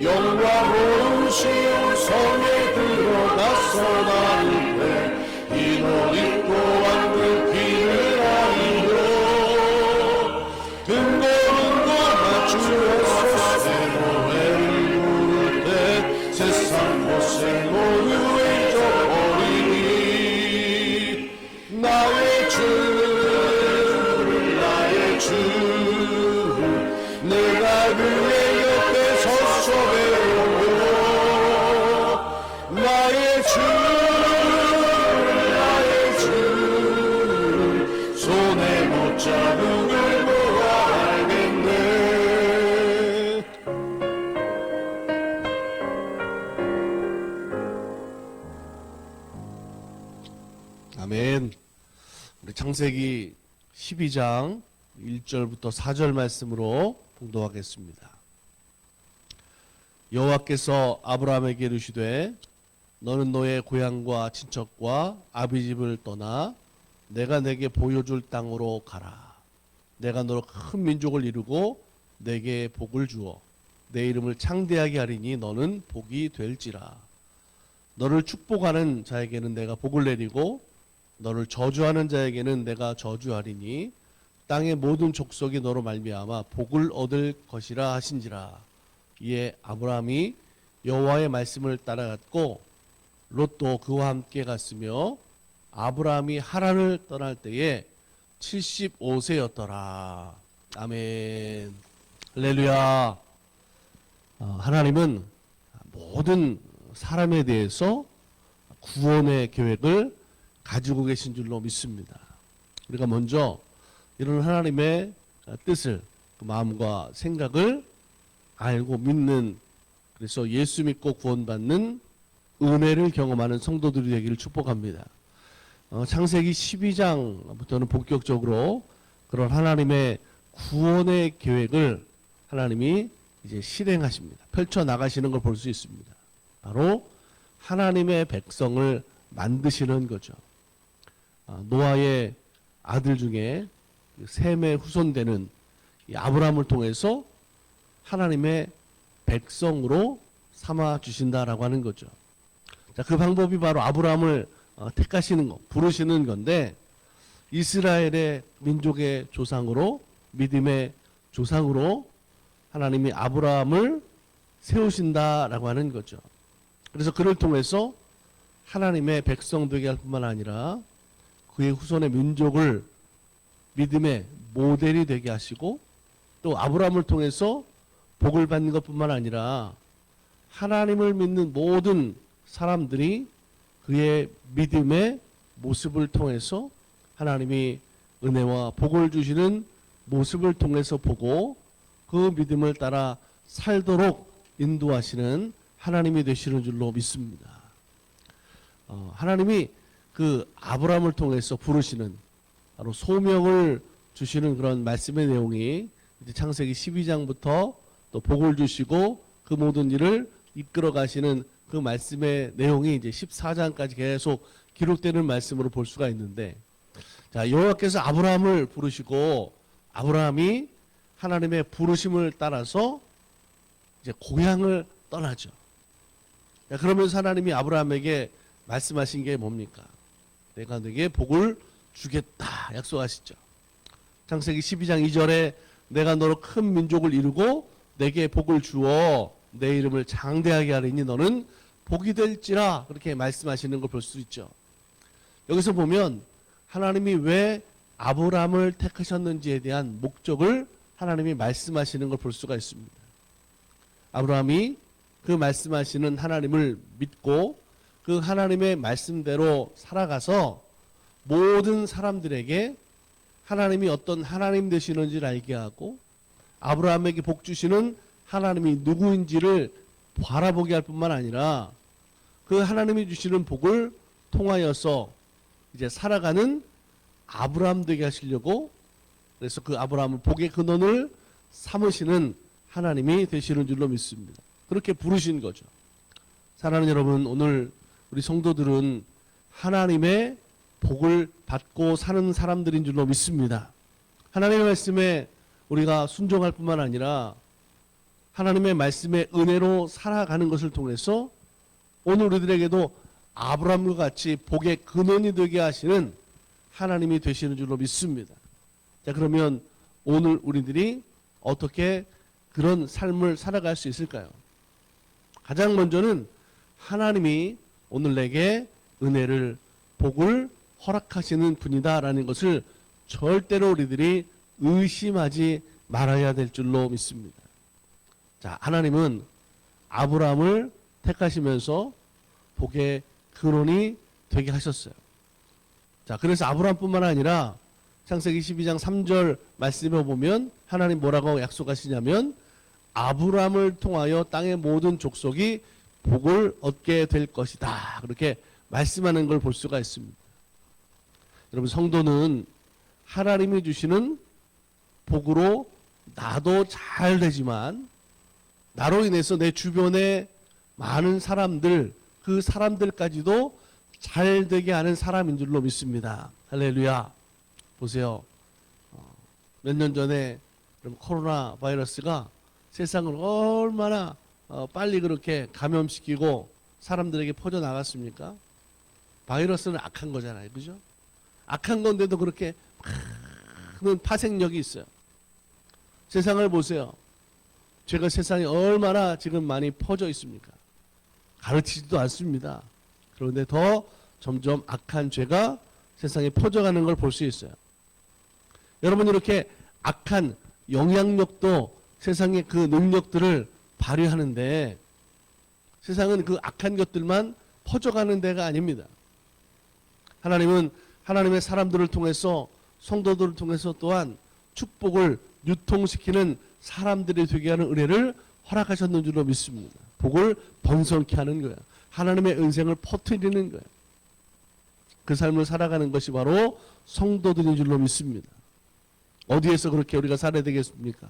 영광스러운 성에 들어가서 나를 흰옷 입고 왕들 길을 아니요 등거름과 주에서 새 노래를 부를 때 세상 곳에 모두 잊어버리니 나의 주 내가 그의 옆에 서서 배우고 나의 주 손에 못 잡은 걸 보아 알겠네. 아멘. 우리 창세기 12장 1절부터 4절 말씀으로 봉독하겠습니다. 여호와께서 아브라함에게 이르시되 너는 너의 고향과 친척과 아비집을 떠나 내가 내게 보여줄 땅으로 가라. 내가 너로 큰 민족을 이루고 내게 복을 주어 내 이름을 창대하게 하리니 너는 복이 될지라. 너를 축복하는 자에게는 내가 복을 내리고 너를 저주하는 자에게는 내가 저주하리니 땅의 모든 족속이 너로 말미암아 복을 얻을 것이라 하신지라. 이에 아브라함이 여호와의 말씀을 따라갔고 롯도 그와 함께 갔으며 아브라함이 하란을 떠날 때에 75세였더라. 아멘. 할렐루야. 하나님은 모든 사람에 대해서 구원의 계획을 가지고 계신 줄로 믿습니다. 우리가 먼저 이런 하나님의 뜻을, 그 마음과 생각을 알고 믿는, 그래서 예수 믿고 구원받는 은혜를 경험하는 성도들이 되기를 축복합니다. 창세기 12장부터는 본격적으로 그런 하나님의 구원의 계획을 하나님이 이제 실행하십니다. 펼쳐나가시는 걸 볼 수 있습니다. 바로 하나님의 백성을 만드시는 거죠. 노아의 아들 중에 셈의 후손되는 이 아브라함을 통해서 하나님의 백성으로 삼아 주신다라고 하는 거죠. 자, 그 방법이 바로 아브라함을 택하시는 거, 부르시는 건데, 이스라엘의 민족의 조상으로, 믿음의 조상으로 하나님이 아브라함을 세우신다라고 하는 거죠. 그래서 그를 통해서 하나님의 백성 되게 할 뿐만 아니라 그의 후손의 민족을 믿음의 모델이 되게 하시고, 또 아브라함을 통해서 복을 받는 것뿐만 아니라 하나님을 믿는 모든 사람들이 그의 믿음의 모습을 통해서 하나님이 은혜와 복을 주시는 모습을 통해서 보고 그 믿음을 따라 살도록 인도하시는 하나님이 되시는 줄로 믿습니다. 하나님이 그 아브라함을 통해서 부르시는, 바로 소명을 주시는 그런 말씀의 내용이 이제 창세기 12장부터 또 복을 주시고 그 모든 일을 이끌어 가시는 그 말씀의 내용이 이제 14장까지 계속 기록되는 말씀으로 볼 수가 있는데, 자, 여호와께서 아브라함을 부르시고 아브라함이 하나님의 부르심을 따라서 이제 고향을 떠나죠. 자, 그러면서 하나님이 아브라함에게 말씀하신 게 뭡니까? 내가 너에게 복을 주겠다 약속하시죠. 창세기 12장 2절에 내가 너로 큰 민족을 이루고 내게 복을 주어 내 이름을 장대하게 하리니 너는 복이 될지라, 그렇게 말씀하시는 걸 볼 수 있죠. 여기서 보면 하나님이 왜 아브라함을 택하셨는지에 대한 목적을 하나님이 말씀하시는 걸 볼 수가 있습니다. 아브라함이 그 말씀하시는 하나님을 믿고 그 하나님의 말씀대로 살아가서 모든 사람들에게 하나님이 어떤 하나님 되시는지를 알게 하고 아브라함에게 복 주시는 하나님이 누구인지를 바라보게 할 뿐만 아니라 그 하나님이 주시는 복을 통하여서 이제 살아가는 아브라함 되게 하시려고, 그래서 그 아브라함을 복의 근원을 삼으시는 하나님이 되시는 줄로 믿습니다. 그렇게 부르신 거죠. 사랑하는 여러분, 오늘 우리 성도들은 하나님의 복을 받고 사는 사람들인 줄로 믿습니다. 하나님의 말씀에 우리가 순종할 뿐만 아니라 하나님의 말씀의 은혜로 살아가는 것을 통해서 오늘 우리들에게도 아브라함과 같이 복의 근원이 되게 하시는 하나님이 되시는 줄로 믿습니다. 자, 그러면 오늘 우리들이 어떻게 그런 삶을 살아갈 수 있을까요? 가장 먼저는 하나님이 오늘 내게 은혜를, 복을 허락하시는 분이다라는 것을 절대로 우리들이 의심하지 말아야 될 줄로 믿습니다. 자, 하나님은 아브라함을 택하시면서 복의 근원이 되게 하셨어요. 자, 그래서 아브라함뿐만 아니라 창세기 12장 3절 말씀에 보면 하나님 뭐라고 약속하시냐면 아브라함을 통하여 땅의 모든 족속이 복을 얻게 될 것이다. 그렇게 말씀하는 걸 볼 수가 있습니다. 여러분, 성도는 하나님이 주시는 복으로 나도 잘 되지만 나로 인해서 내 주변에 많은 사람들, 그 사람들까지도 잘 되게 하는 사람인 줄로 믿습니다. 할렐루야. 보세요. 몇 년 전에 코로나 바이러스가 세상을 얼마나 빨리 그렇게 감염시키고 사람들에게 퍼져나갔습니까? 바이러스는 악한 거잖아요. 그죠? 악한 건데도 그렇게 많은 파생력이 있어요. 세상을 보세요. 죄가 세상에 얼마나 지금 많이 퍼져 있습니까? 가르치지도 않습니다. 그런데 더 점점 악한 죄가 세상에 퍼져가는 걸 볼 수 있어요. 여러분, 이렇게 악한 영향력도 세상의 그 능력들을 발휘하는데 세상은 그 악한 것들만 퍼져가는 데가 아닙니다. 하나님은 하나님의 사람들을 통해서, 성도들을 통해서 또한 축복을 유통시키는 사람들이 되게 하는 은혜를 허락하셨는 줄로 믿습니다. 복을 번성케 하는 거예요. 하나님의 은생을 퍼뜨리는 거예요. 그 삶을 살아가는 것이 바로 성도들인 줄로 믿습니다. 어디에서 그렇게 우리가 살아야 되겠습니까?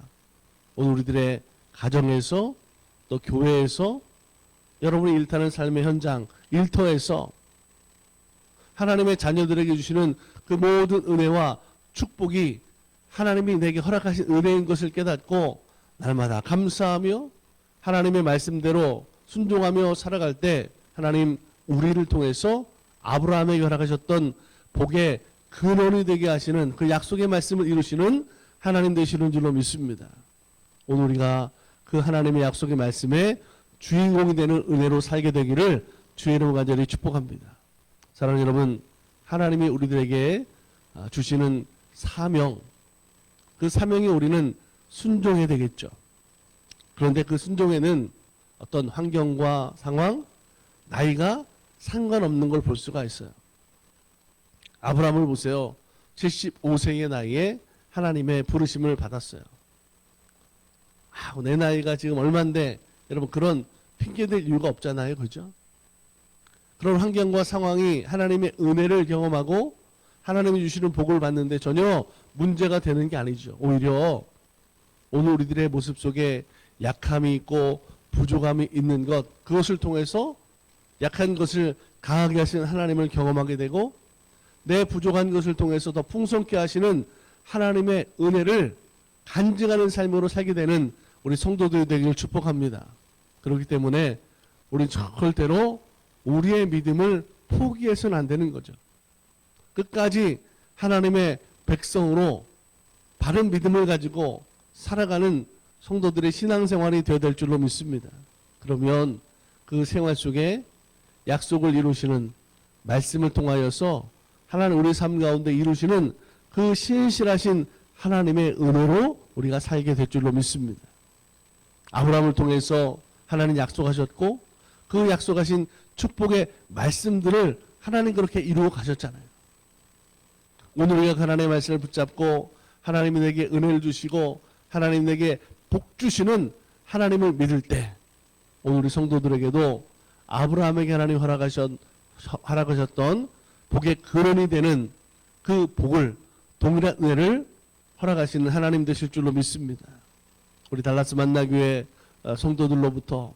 오늘 우리들의 가정에서, 또 교회에서, 여러분이 일타는 삶의 현장, 일터에서 하나님의 자녀들에게 주시는 그 모든 은혜와 축복이 하나님이 내게 허락하신 은혜인 것을 깨닫고 날마다 감사하며 하나님의 말씀대로 순종하며 살아갈 때 하나님 우리를 통해서 아브라함에게 허락하셨던 복의 근원이 되게 하시는 그 약속의 말씀을 이루시는 하나님 되시는 줄로 믿습니다. 오늘 우리가 그 하나님의 약속의 말씀에 주인공이 되는 은혜로 살게 되기를 주의 이름으로 간절히 축복합니다. 사랑하는 여러분, 하나님이 우리들에게 주시는 사명, 그 사명이 우리는 순종해야 되겠죠. 그런데 그 순종에는 어떤 환경과 상황, 나이가 상관없는 걸 볼 수가 있어요. 아브라함을 보세요. 75세의 나이에 하나님의 부르심을 받았어요. 내 나이가 지금 얼만데, 여러분, 그런 핑계댈 이유가 없잖아요. 그죠? 그런 환경과 상황이 하나님의 은혜를 경험하고 하나님이 주시는 복을 받는데 전혀 문제가 되는 게 아니죠. 오히려 오늘 우리들의 모습 속에 약함이 있고 부족함이 있는 것, 그것을 통해서 약한 것을 강하게 하시는 하나님을 경험하게 되고 내 부족한 것을 통해서 더 풍성케 하시는 하나님의 은혜를 간증하는 삶으로 살게 되는 우리 성도들이 되기를 축복합니다. 그렇기 때문에 우리 절대로 우리의 믿음을 포기해서는 안 되는 거죠. 끝까지 하나님의 백성으로 바른 믿음을 가지고 살아가는 성도들의 신앙생활이 되어야 될 줄로 믿습니다. 그러면 그 생활 속에 약속을 이루시는 말씀을 통하여서 하나님 우리 삶 가운데 이루시는 그 신실하신 하나님의 은혜로 우리가 살게 될 줄로 믿습니다. 아브라함을 통해서 하나님 약속하셨고 그 약속하신 축복의 말씀들을 하나님 그렇게 이루어 가셨잖아요. 오늘 우리가 하나님의 말씀을 붙잡고 하나님이 내게 은혜를 주시고 하나님 내게 복 주시는 하나님을 믿을 때 오늘 우리 성도들에게도 아브라함에게 하나님 허락하셨던 복의 근원이 되는 그 복을, 동일한 은혜를 허락하시는 하나님 되실 줄로 믿습니다. 우리 달라스 만나교회 성도들로부터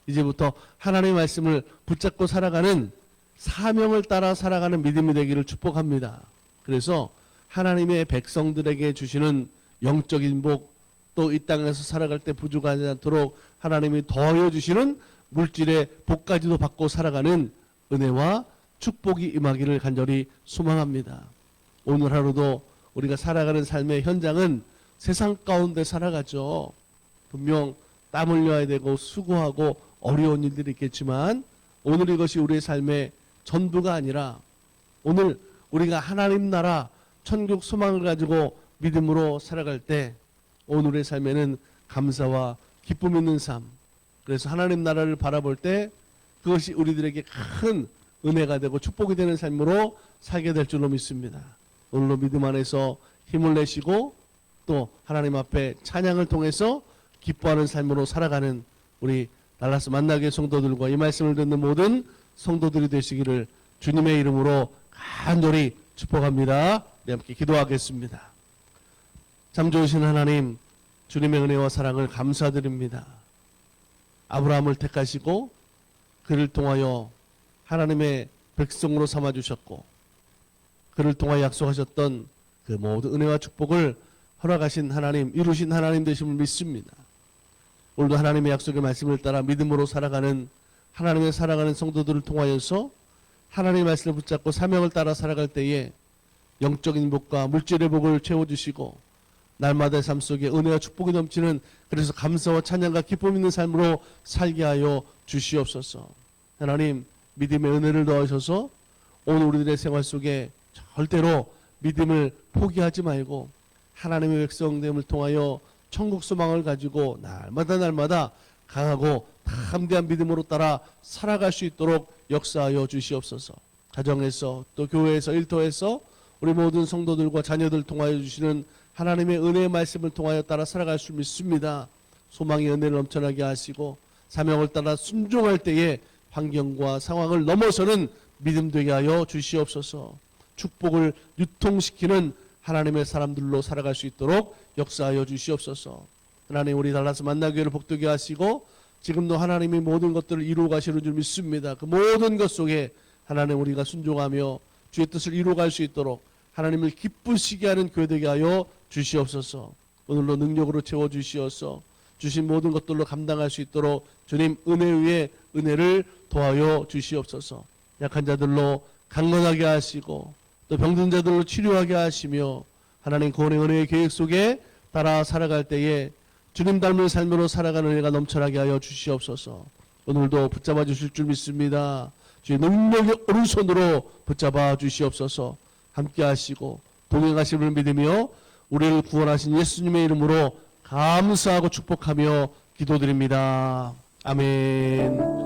이제부터 하나님의 말씀을 붙잡고 살아가는 사명을 따라 살아가는 믿음이 되기를 축복합니다. 그래서 하나님의 백성들에게 주시는 영적인 복, 또 이 땅에서 살아갈 때 부족하지 않도록 하나님이 더하여 주시는 물질의 복까지도 받고 살아가는 은혜와 축복이 임하기를 간절히 소망합니다. 오늘 하루도 우리가 살아가는 삶의 현장은 세상 가운데 살아가죠. 분명 땀 흘려야 되고 수고하고 어려운 일들이 있겠지만 오늘 이것이 우리의 삶의 전부가 아니라 오늘 우리가 하나님 나라 천국 소망을 가지고 믿음으로 살아갈 때 오늘의 삶에는 감사와 기쁨 있는 삶, 그래서 하나님 나라를 바라볼 때 그것이 우리들에게 큰 은혜가 되고 축복이 되는 삶으로 살게 될 줄로 믿습니다. 오늘도 믿음 안에서 힘을 내시고 또 하나님 앞에 찬양을 통해서 기뻐하는 삶으로 살아가는 우리 달라스 만나게 성도들과 이 말씀을 듣는 모든 성도들이 되시기를 주님의 이름으로 간절히 축복합니다. 우리 함께 기도하겠습니다. 참 좋으신 하나님, 주님의 은혜와 사랑을 감사드립니다. 아브라함을 택하시고 그를 통하여 하나님의 백성으로 삼아주셨고 그를 통하여 약속하셨던 그 모든 은혜와 축복을 허락하신 하나님, 이루신 하나님 되심을 믿습니다. 오늘도 하나님의 약속의 말씀을 따라 믿음으로 살아가는 하나님의 살아가는 성도들을 통하여서 하나님의 말씀을 붙잡고 사명을 따라 살아갈 때에 영적인 복과 물질의 복을 채워주시고 날마다의 삶 속에 은혜와 축복이 넘치는 그래서 감사와 찬양과 기쁨 있는 삶으로 살게 하여 주시옵소서. 하나님, 믿음의 은혜를 더하셔서 오늘 우리들의 생활 속에 절대로 믿음을 포기하지 말고 하나님의 백성됨을 통하여 천국 소망을 가지고 날마다 강하고 담대한 믿음으로 따라 살아갈 수 있도록 역사하여 주시옵소서. 가정에서 또 교회에서 일터에서 우리 모든 성도들과 자녀들 통하여 주시는 하나님의 은혜의 말씀을 통하여 따라 살아갈 수 믿습니다. 소망의 은혜를 넘쳐나게 하시고 사명을 따라 순종할 때에 환경과 상황을 넘어서는 믿음 되게 하여 주시옵소서. 축복을 유통시키는 하나님의 사람들로 살아갈 수 있도록 역사하여 주시옵소서. 하나님, 우리 달라스 만나교회를 복되게 하시고 지금도 하나님이 모든 것들을 이루어 가시는 줄 믿습니다. 그 모든 것 속에 하나님 우리가 순종하며 주의 뜻을 이루어갈 수 있도록 하나님을 기쁘시게 하는 교회 되게 하여 주시옵소서. 오늘로 능력으로 채워주시어서 주신 모든 것들로 감당할 수 있도록 주님 은혜 위에 은혜를 더하여 주시옵소서. 약한 자들로 강건하게 하시고 또 병든 자들로 치료하게 하시며 하나님 구원의 은혜의 계획 속에 따라 살아갈 때에 주님 닮은 삶으로 살아가는 은혜가 넘쳐나게 하여 주시옵소서. 오늘도 붙잡아 주실 줄 믿습니다. 주의 능력의 오른손으로 붙잡아 주시옵소서. 함께 하시고 동행하심을 믿으며 우리를 구원하신 예수님의 이름으로 감사하고 축복하며 기도드립니다. 아멘.